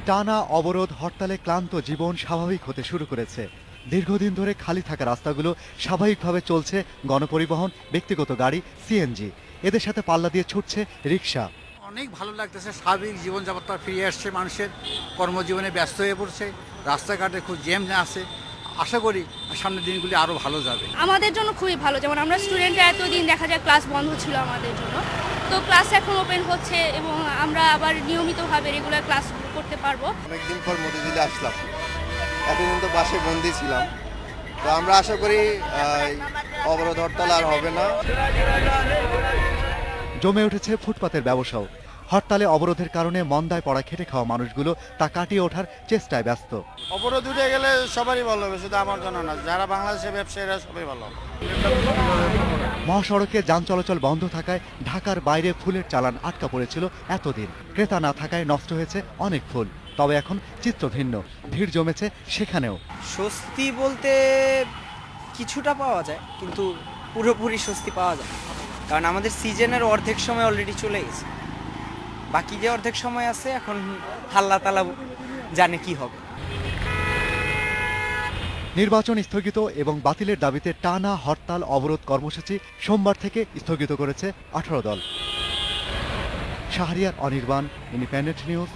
টানা অবরোধ হরতালে ক্লান্ত জীবন স্বাভাবিক হতে শুরু করেছে। দীর্ঘদিন ধরে খালি থাকা রাস্তাগুলো স্বাভাবিকভাবে চলছে গণপরিবহন, ব্যক্তিগত গাড়ি, সিএনজি। এদের সাথে পাল্লা দিয়ে ছুটছে রিক্সা। অনেক ভালো লাগতেছে, স্বাভাবিক জীবনযাত্রা ফিরে আসছে, মানুষের কর্মজীবনে ব্যস্ত হয়ে পড়ছে, রাস্তাঘাটে খুব জ্যাম আছে। আশা করি সামনের দিনগুলি আরও ভালো যাবে। আমাদের জন্য খুবই ভালো, যেমন আমরা স্টুডেন্টরা এতদিন দেখা যায় ক্লাস বন্ধ ছিল আমাদের জন্য, তো ক্লাস এখন ওপেন হচ্ছে এবং আমরা আবার নিয়মিতভাবে রেগুলার ক্লাস করতে পারবো। অনেকদিন পর মতিঝিলে আসলাম, এতদিন তো বাসে বন্দি ছিলাম, তো আমরা আশা করি অবরোধ হরতাল আর হবে না। জমে উঠেছে ফুটপাতের ব্যবসাও। হরতালে অবরোধের কারণে মন্দায় পড়া খেটে খাওয়া মানুষগুলো তা কাটিয়ে ওঠার চেষ্টায় ব্যস্ত। অবরোধ উঠে গেলে সবারই ভালো হবে, শুধু আমার জন্য না, যারা বাংলাদেশের ব্যবসায়ীরা সবাই ভালো হবে। মহাসড়কে যান চলাচল বন্ধ থাকায় ঢাকার বাইরে ফুলের চালান আটকা পড়েছিল এতদিন। ক্রেতা না থাকায় নষ্ট হয়েছে অনেক ফুল। তবে এখন চিত্র ভিন্ন, ভিড় জমেছে সেখানেও। স্বস্তি বলতে কিছুটা পাওয়া যায়, কিন্তু পুরোপুরি স্বস্তি পাওয়া যায় না। কারণ আমাদের সিজনের অর্ধেক সময় অলরেডি চলে গেছে, বাকি যে অর্ধেক সময় আছে এখন আল্লাহ তাআলা জানে কি হবে। নির্বাচন স্থগিত এবং বাতিলের দাবিতে টানা হরতাল অবরোধ কর্মসূচি সোমবার থেকে স্থগিত করেছে 18 দল। Shahriar Anirban, independent news.